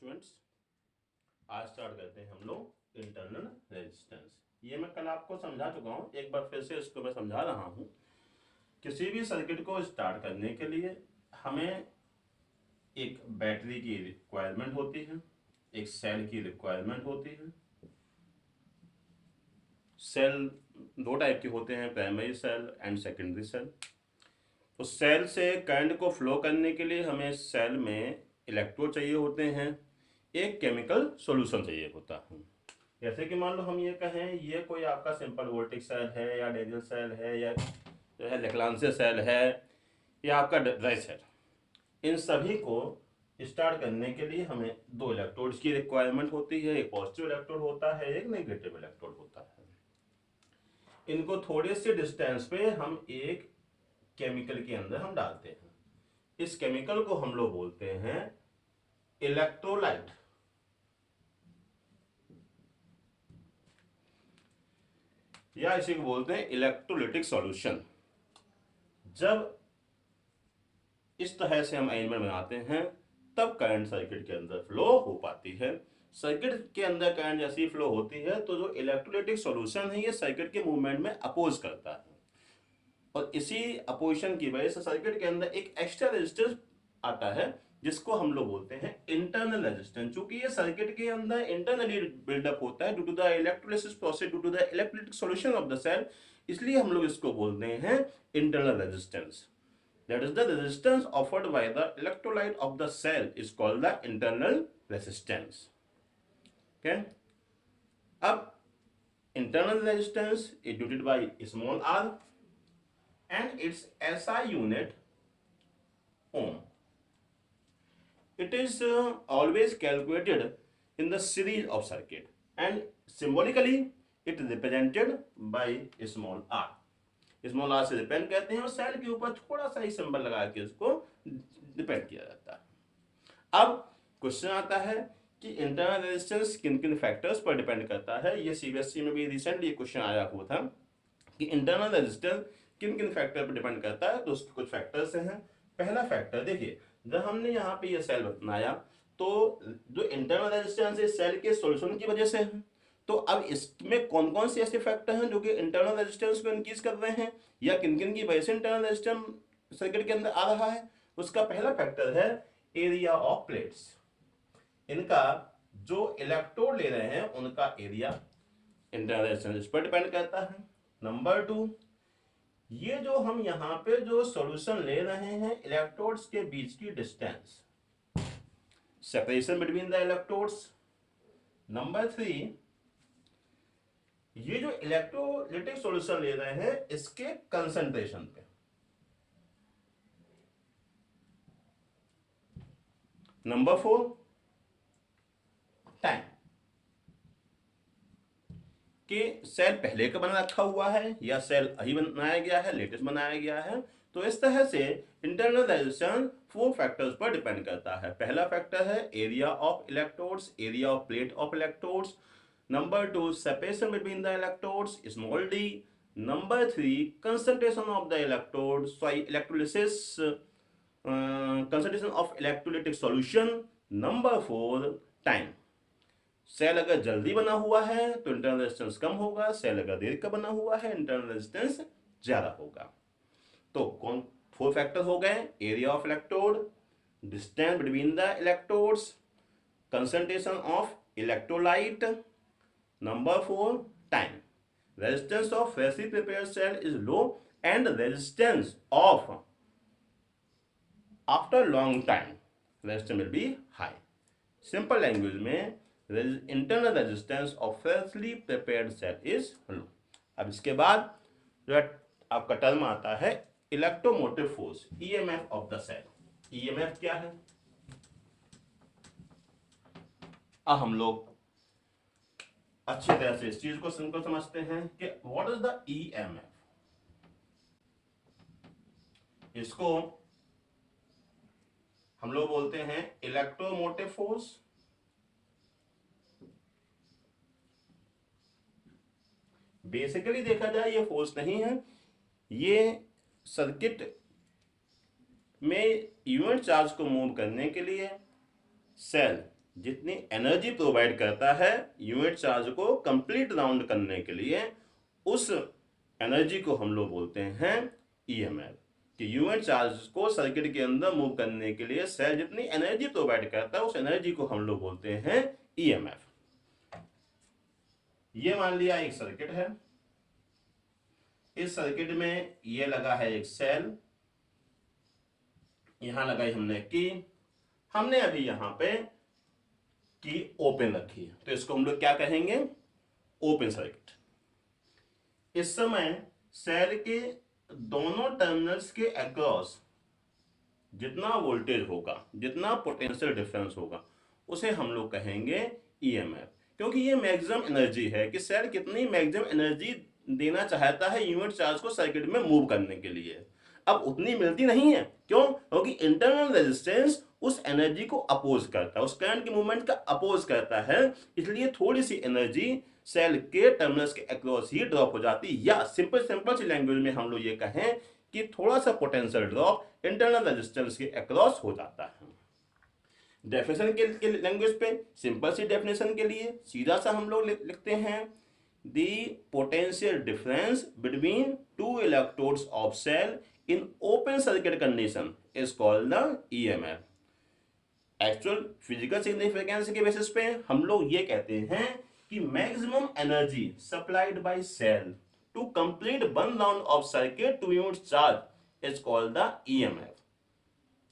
Students, आज start करते हैं हम लोग इंटरनल रेजिस्टेंस। ये मैं कल आपको समझा चुका हूँ, एक बार फिर से इसको मैं समझा रहा हूँ। किसी भी सर्किट को स्टार्ट करने के लिए हमें एक बैटरी की रिक्वायरमेंट होती है, एक सेल की रिक्वायरमेंट होती है। सेल दो टाइप के होते हैं, primary cell and secondary cell. तो सेल से करंट को फ्लो करने के लिए हमें सेल में इलेक्ट्रोड चाहिए होते हैं, एक केमिकल सॉल्यूशन चाहिए होता है। जैसे कि मान लो हम ये कहें ये कोई आपका सिंपल वोल्टिक सेल है या डेरियल सेल है या जो है लेक्लांसे सेल है या आपका ड्राई सेल, इन सभी को स्टार्ट करने के लिए हमें दो इलेक्ट्रोड्स की रिक्वायरमेंट होती है। एक पॉजिटिव इलेक्ट्रोड होता है, एक नेगेटिव इलेक्ट्रोड होता है। इनको थोड़े से डिस्टेंस पे हम एक केमिकल के अंदर हम डालते हैं। इस केमिकल को हम लोग बोलते हैं इलेक्ट्रोलाइट या इसी को बोलते हैं इलेक्ट्रोलिटिक सॉल्यूशन। जब इस तरह से हम अरेंजमेंट बनाते हैं तब करंट सर्किट के अंदर फ्लो हो पाती है। सर्किट के अंदर करंट जैसी फ्लो होती है तो जो इलेक्ट्रोलिटिक सॉल्यूशन है ये सर्किट के मूवमेंट में अपोज करता है, और इसी अपोजिशन की वजह से सर्किट के अंदर एक एक्स्ट्रा रेजिस्टेंस आता है जिसको हम लोग बोलते हैं इंटरनल रेजिस्टेंस। चूंकि ये सर्किट के अंदर इंटरनली बिल्डअप होता है due to the electrolysis process, due to the electrolytic solution of the cell, इसलिए हम लोग इसको बोलते हैं internal resistance. That is the resistance offered by the electrolyte of the cell is called the internal resistance. Okay. अब internal resistance is denoted by small r and its SI unit ohm. It is always calculated in the series of circuit and symbolically it is represented by small r. Small r से depend करते हैं और cell के ऊपर थोड़ा सा ही symbol लगा के उसको डिपेंड किया जाता है। अब क्वेश्चन आता है कि इंटरनल रेजिस्टेंस किन किन फैक्टर्स पर डिपेंड करता है। ये सीबीएसई में भी रिसेंटली क्वेश्चन आया हुआ था कि इंटरनल रेजिस्टेंस किन किन फैक्टर पर डिपेंड करता है। तो उसके कुछ फैक्टर्स हैं। पहला फैक्टर देखिए, जब हमने यहाँ पे ये सेल बनाया तो जो इंटरनल रेजिस्टेंस है सेल के सॉल्यूशन की वजह से है। तो अब इसमें कौन कौन से ऐसे फैक्टर हैं जो कि इंटरनल रेजिस्टेंस को इंक्रीज कर रहे हैं या किन किन की वजह से इंटरनल रेजिस्टेंस सर्किट के अंदर आ रहा है। उसका पहला फैक्टर है एरिया ऑफ प्लेट्स। इनका जो इलेक्ट्रोड ले रहे हैं उनका एरिया इंटरनल रेजिस्टेंस पर डिपेंड करता है। नंबर 2, ये जो हम यहाँ पे जो सॉल्यूशन ले रहे हैं इलेक्ट्रोड्स के बीच की distance, separation between the electrodes. Number 3, ये जो इलेक्ट्रोलिटिक सॉल्यूशन ले रहे हैं इसके कंसंट्रेशन पे। नंबर 4, टाइम, कि सेल पहले का बना रखा हुआ है या सेल अभी बनाया गया है, लेटेस्ट बनाया गया है। तो इस तरह से इंटरनल रेजिस्टेंस 4 फैक्टर्स पर डिपेंड करता है। पहला फैक्टर है area of electrodes, area of plate of electrodes. Number 2, separation between the electrodes, small d. Number 3, concentration of the electrodes, electrolysis, concentration of electrolytic solution. Number 4, time. Cell अगर जल्दी बना हुआ है तो इंटरनल रेजिस्टेंस कम होगा, cell अगर देर का बना हुआ है इंटरनल रेजिस्टेंस ज्यादा होगा। तो कौन 4 फैक्टर हो गए? Area of electrode, distance between the electrodes, concentration of electrolyte, Number 4, time. Resistance of freshly prepared cell is low and resistance of after long time resistance will be high. Simple language में internal resistance of freshly prepared cell is low. अब इसके बाद जो आपका term आता है electromotive force, EMF of the cell. EMF क्या है? अब हम लोग अच्छी तरह से इस चीज को समझते हैं कि व्हाट इज द EMF। इसको हम लोग बोलते हैं इलेक्ट्रोमोटिव फोर्स। बेसिकली देखा जाए ये फोर्स नहीं है, ये सर्किट में यूनिट चार्ज को मूव करने के लिए सेल जितनी एनर्जी प्रोवाइड करता है यूनिट चार्ज को कंप्लीट राउंड करने के लिए, उस एनर्जी को हम लोग बोलते हैं ईएमएफ। कि यूनिट चार्ज को सर्किट के अंदर मूव करने के लिए सेल जितनी एनर्जी प्रोवाइड करता है उस एनर्जी को हम लोग बोलते हैं ईएमएफ। ये मान लिया एक सर्किट है, इस सर्किट में ये लगा है एक सेल, यहां लगाई हमने की, हमने अभी यहां पे की ओपन रखी है, तो इसको हम लोग क्या कहेंगे, ओपन सर्किट। इस समय सेल के दोनों टर्मिनल्स के अक्रॉस जितना वोल्टेज होगा, जितना पोटेंशियल डिफरेंस होगा, उसे हम लोग कहेंगे ईएमएफ। क्योंकि ये मैक्सिमम एनर्जी है कि सेल कितनी मैक्सिमम एनर्जी देना चाहता है यूनिट चार्ज को सर्किट में मूव करने के लिए। अब उतनी मिलती नहीं है, क्यों? क्योंकि इंटरनल रेजिस्टेंस उस एनर्जी को अपोज करता है, उस करंट के मूवमेंट का अपोज करता है, इसलिए थोड़ी सी एनर्जी सेल के टर्मिनल्स के अक्रॉस ही ड्रॉप हो जाती, या सिंपल सी लैंग्वेज में हम लोग ये कहें कि थोड़ा सा पोटेंशियल ड्रॉप इंटरनल रेजिस्टेंस के अक्रॉस हो जाता है। डेफिनेशन के लैंग्वेज पे सिंपल सी डेफिनेशन के लिए सीधा सा हम लोग लिखते हैं, the potential difference between two electrodes of cell in open circuit condition is called the EMF. Actual physical significance के बेसिस पे हम लोग ये कहते हैं कि maximum energy supplied by cell to complete one round of circuit to unit charge is called the EMF.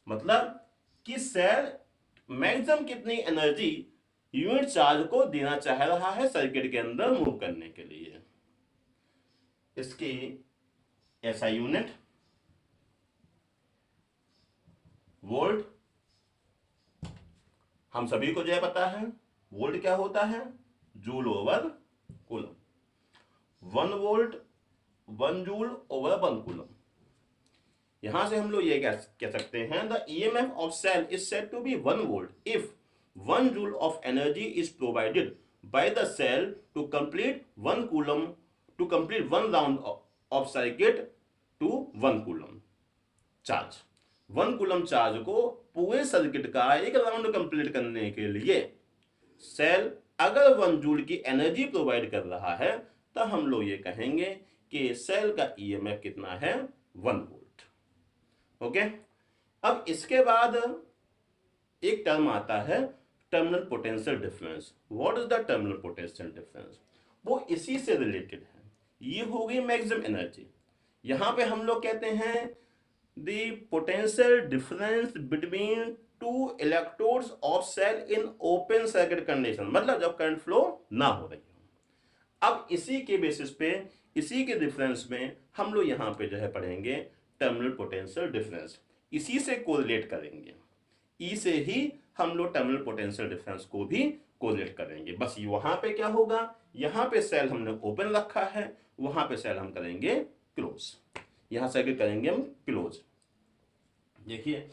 मतलब कि सेल मैक्सिमम कितनी एनर्जी यूनिट चार्ज को देना चाह रहा है सर्किट के अंदर मूव करने के लिए, इसकी एसआई यूनिट वोल्ट। हम सभी को जो है पता है वोल्ट क्या होता है, joule over coulomb. 1 volt 1 joule over 1 coulomb. यहां से हम लोग ये कह सकते हैं, the EMF of cell is said to be 1 volt if 1 joule of energy is provided by the cell to complete 1 coulomb, to complete 1 round of circuit to 1 coulomb charge. 1 coulomb charge को पूरे circuit का एक round complete करने के लिए cell अगर 1 joule की energy provide कर रहा है, तो हम लोग ये कहेंगे कि सेल का ईएमएफ कितना है, 1 वोल्ट। ओके। अब इसके बाद एक टर्म आता है terminal potential difference. What is the terminal potential difference? वो इसी से रिलेटेड है, ये हो गई मैक्सिमम एनर्जी। यहां पे हम लोग कहते हैं the potential difference between two electrodes of cell in open circuit condition, मतलब जब करंट फ्लो ना हो रही हो। अब इसी के बेसिस पे, इसी के डिफरेंस में हम लोग यहां पे जो है पढ़ेंगे टर्मिनल पोटेंशियल डिफरेंस। इसी से कोरिलेट करेंगे, ई से ही हम लोग टर्मिनल पोटेंशियल डिफरेंस को भी कोरिलेट करेंगे। बस वहां पे क्या होगा, यहां पे सेल हमने ओपन रखा है, वहां पे सेल हम करेंगे क्लोज, यहां सर्किट करेंगे हम क्लोज। देखिए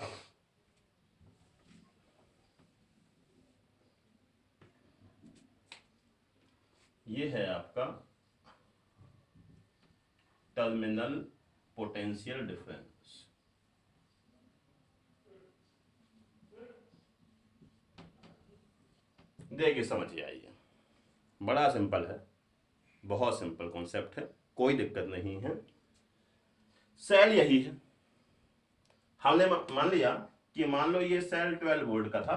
ये है आपका टर्मिनल पोटेंशियल डिफरेंस। देखिए समझिए, आइए, बड़ा सिंपल है, बहुत सिंपल कॉन्सेप्ट है, कोई दिक्कत नहीं है। सेल यही है, हमने मान लिया कि मान लो ये सेल 12 वोल्ट का था।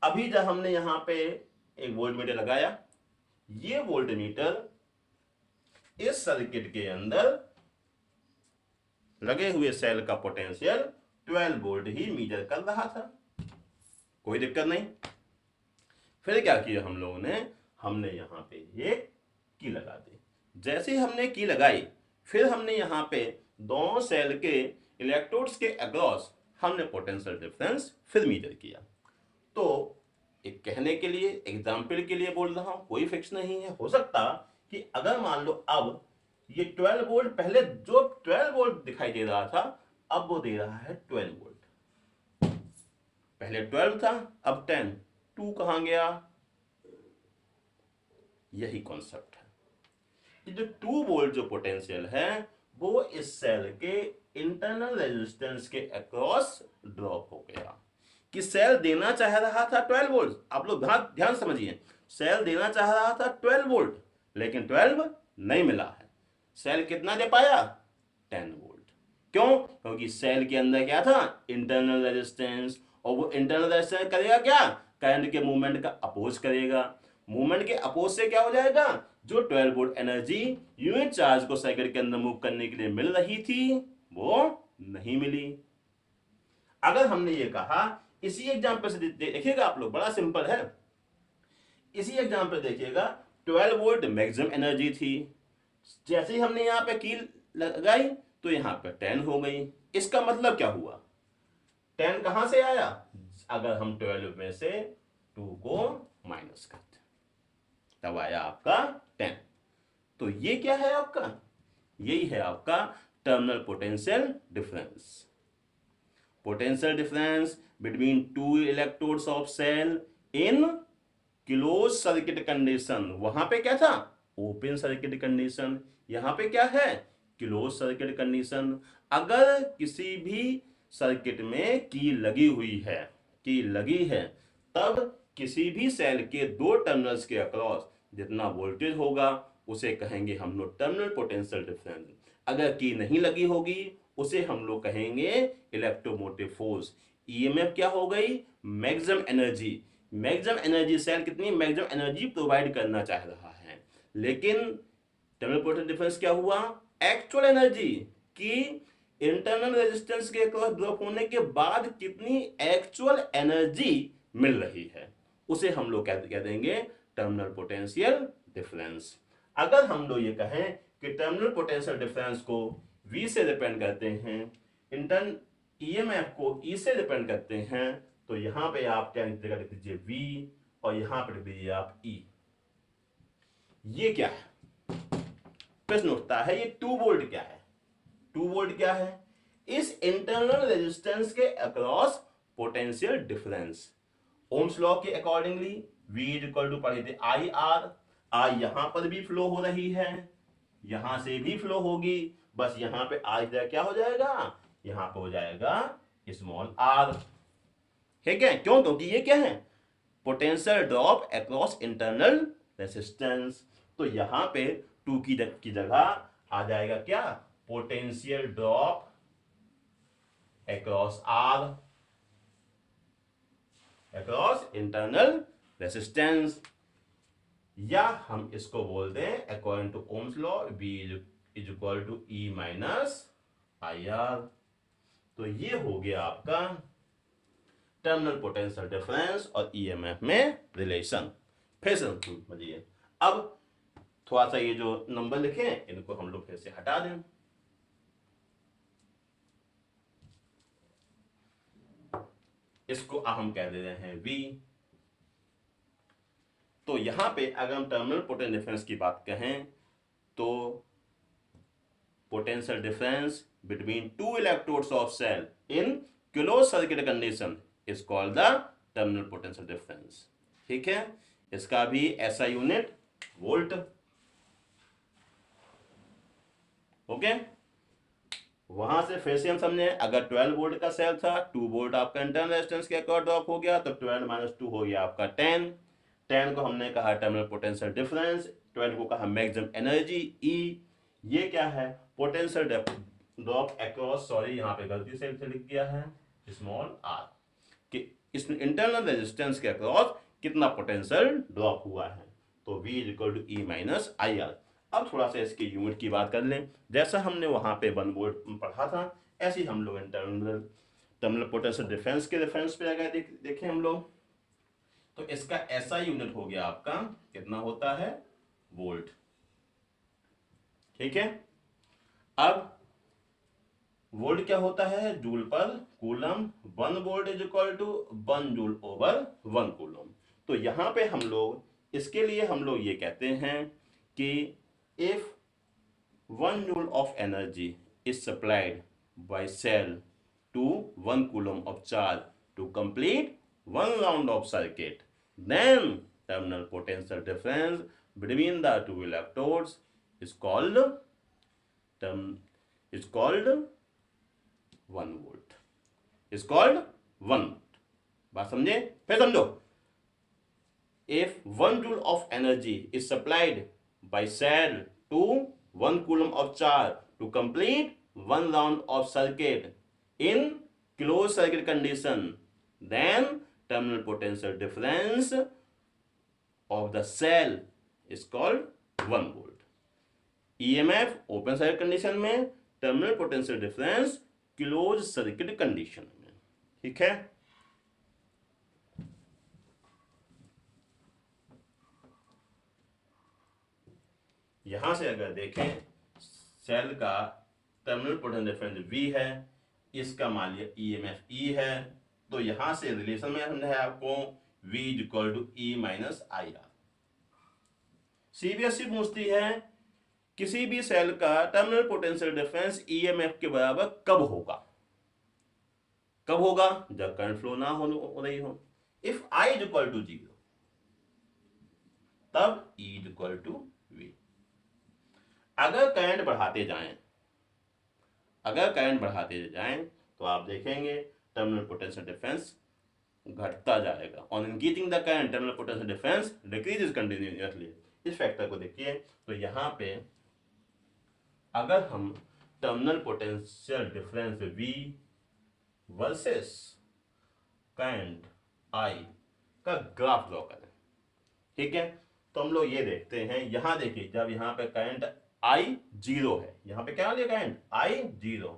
अभी जब हमने यहां पे एक वोल्ट मीटर लगाया, ये वोल्ट मीटर इस सर्किट के अंदर लगे हुए सेल का पोटेंशियल 12 वोल्ट ही मीटर कर रहा था, कोई दिक्कत नहीं। फिर क्या किया हम लोगों ने, हमने यहां पे एक की लगा दी। जैसे ही हमने की लगाई, फिर हमने यहां पे दोनों सेल के इलेक्ट्रोड्स के अक्रॉस हमने पोटेंशियल डिफरेंस फिर मीटर किया। तो एक कहने के लिए, एग्जाम्पल के लिए बोल रहा हूं, कोई फिक्स नहीं है। हो सकता कि अगर मान लो अब ये 12 वोल्ट, पहले जो 12 वोल्ट दिखाई दे रहा था, अब वो दे रहा है 12 वोल्ट। पहले 12 था, अब 10, 2 कहां गया? यही कॉन्सेप्ट है कि जो 2 वोल्ट जो पोटेंशियल है वो इस सेल के इंटरनल रेजिस्टेंस के अक्रॉस ड्रॉप हो गया। कि सेल देना चाह रहा था 12 वोल्ट। आप लोग ध्यान ध्यान समझिए, सेल देना चाह रहा था 12 वोल्ट, लेकिन 12 नहीं मिला है। सेल कितना दे पाया? 10 वोल्ट। क्यों? क्योंकि सेल के अंदर क्या था? इंटरनल रेजिस्टेंस, और वो इंटरनल रेजिस्टेंस करेगा क्या? करंट के मूवमेंट का अपोज करेगा। मूवमेंट के अपोज से क्या हो जाएगा? जो 12 वोल्ट एनर्जी यूनिट चार्ज को सर्किट के अंदर मूव करने के लिए मिल रही थी, वो नहीं मिली। अगर हमने ये कहा, इसी एग्जांपल से देखिएगा आप लोग, बड़ा सिंपल है। इसी एग्जांपल देखिएगा, 12 वोल्ट मैक्सिमम एनर्जी थी। जैसे ही हमने यहाँ पे कील लगाई तो यहाँ पे 10 हो गई। इसका मतलब क्या हुआ? 10 कहां से आया? अगर हम 12 में से 2 को माइनस करते तब आया आपका 10। तो ये क्या है आपका? यही है आपका terminal potential difference. Potential difference between two electrodes of cell in close circuit condition. वहां पे क्या था? Open circuit condition. यहां पे क्या है? Close circuit condition. अगर किसी भी सर्किट में की लगी हुई है, की लगी है, तब किसी भी सेल के दो टर्मिनल्स के अक्रॉस जितना वोल्टेज होगा उसे कहेंगे हम लोग टर्मिनल पोटेंशियल डिफरेंस। अगर की नहीं लगी होगी उसे हम लोग कहेंगे इलेक्ट्रोमोटिव फोर्स। ईएमएफ क्या हो गई? Maximum energy. Maximum energy, cell कितनी मैक्सिमम एनर्जी प्रोवाइड करना चाह रहा है, लेकिन टर्मिनल पोटेंशियल डिफरेंस क्या हुआ? एक्चुअल एनर्जी की इंटरनल रेजिस्टेंस के क्रॉस ड्रॉप होने के बाद कितनी एक्चुअल एनर्जी मिल रही है, उसे हम लोग क्या देंगे? Terminal potential difference. अगर हम लोग ये कहें कि टर्मिनल पोटेंशियल डिफरेंस को V से डिपेंड करते हैं, इंटर्न ईएमएफ को E से डिपेंड करते हैं, तो यहां पे आप क्या लिख दीजिए? V, और यहां पर लिख दीजिए आप E। ये क्या है? प्रश्न उठता है, ये 2 वोल्ट क्या है? 2 वोल्ट क्या है? इस इंटरनल रेजिस्टेंस के across potential difference. Ohm's law के अकॉर्डिंगली V इक्वल टू पढ़े थे आई आर। आई यहां पर भी फ्लो हो रही है, यहां से भी फ्लो होगी, बस यहां पे आई क्या हो जाएगा? यहां पे हो जाएगा स्मॉल आर। ठीक है? क्यों? क्योंकि ये क्या है? Potential drop across internal resistance. तो यहां पे 2 की जगह आ जाएगा क्या? Potential drop across r, across internal resistance. या हम इसको बोल दें according to Ohm's law, V is equal to E minus I r. तो ये हो गया आपका टर्मिनल पोटेंशियल डिफरेंस और ईएमएफ में रिलेशन। फिर से समझिए। अब थोड़ा सा ये जो नंबर लिखे इनको हम लोग फिर से हटा दें। इसको हम कह दे रहे हैं V। तो यहां पे अगर हम टर्मिनल पोटेंशियल डिफरेंस की बात कहें तो potential difference between two electrodes of cell in close circuit condition is called the terminal potential difference. ठीक है? इसका भी ऐसा यूनिट वोल्ट। ओके? वहां से फिर से हम समझे, अगर 12 वोल्ट का सेल था, 2 वोल्ट आपका इंटरनल रेजिस्टेंस के अक्रॉस ड्रॉप हो गया, तो 12 माइनस 2 हो गया आपका 10। 10 को हमने कहा टर्मिनल पोटेंशियल डिफरेंस, 12 को कहा मैक्सिमम एनर्जी E। ये क्या है? पोटेंशियल ड्रॉप अक्रॉस, सॉरी यहाँ पे गलती से लिख दिया है स्मॉल आर, कि इस इंटरनल रेजिस्टेंस के अक्रॉस कितना पोटेंशियल ड्रॉप हुआ है। तो V equal to E minus I r. अब थोड़ा सा इसके यूनिट की बात कर लें। जैसा हमने वहां पे 1 वोल्ट पढ़ा था, ऐसे ही हम लोग टर्मिनल पोटेंशियल डिफरेंस के रेफरेंस पे अगर देखें हम लोग, तो इसका ऐसा यूनिट हो गया आपका, कितना होता है? वोल्ट। ठीक है? अब वोल्ट क्या होता है? जूल पर coulomb. 1 volt is equal to 1 joule over 1 coulomb. तो यहां पे हम लोग इसके लिए हम लोग ये कहते हैं कि if 1 joule of energy is supplied by cell to 1 coulomb of charge to complete 1 round of circuit, then terminal potential difference between the two electrodes is called 1 volt. Is called 1 बात समझे? फिर समझो, if 1 joule of energy is supplied by cell to 1 coulomb of charge to complete one round of circuit in closed circuit condition, then terminal potential difference of the cell is called 1 volt. EMF open circuit condition में, terminal potential difference close circuit condition में। ठीक है, यहां से अगर देखें cell का terminal potential difference V है, इसका मान लिया EMF E है, तो यहां से रिलेशन में समझा है आपको V = E - IR। सीबीएसई पूछती है किसी भी सेल का टर्मिनल पोटेंशियल डिफरेंस EMF के बराबर कब होगा? कब होगा? जब करंट फ्लो ना हो रही हो। इफ I = 0 तब E = V। अगर करंट बढ़ाते जाएं तो आप देखेंगे टर्मिनल पोटेंशियल डिफरेंस घटता जाएगा। On increasing the current terminal potential difference decreases continuously. इस फैक्टर को देखिए तो यहाँ पे अगर हम terminal potential difference V versus current I का ग्राफ ड्रॉ करें, ठीक है, तो हम लोग ये देखते हैं, यहां देखिए जब यहाँ पे करंट I 0 है, यहाँ पे क्या मान लिया करंट I 0,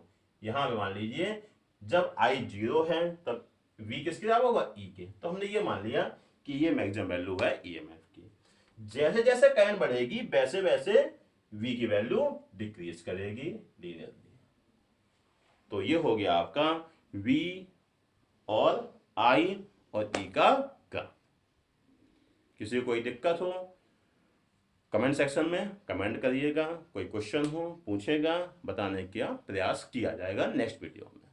यहाँ पे मान लीजिए जब I 0 है तब V किसके बराबर होगा? E के। तो हमने ये मान लिया कि ये मैक्सिमम वैल्यू है EMF की। जैसे जैसे करंट बढ़ेगी वैसे वैसे V की वैल्यू डिक्रीज करेगी लीनियरली। तो ये हो गया आपका V और I और E का ग्राफ। किसी को कोई दिक्कत हो कमेंट सेक्शन में कमेंट करिएगा, कोई क्वेश्चन हो पूछेगा, बताने का प्रयास किया जाएगा नेक्स्ट वीडियो में।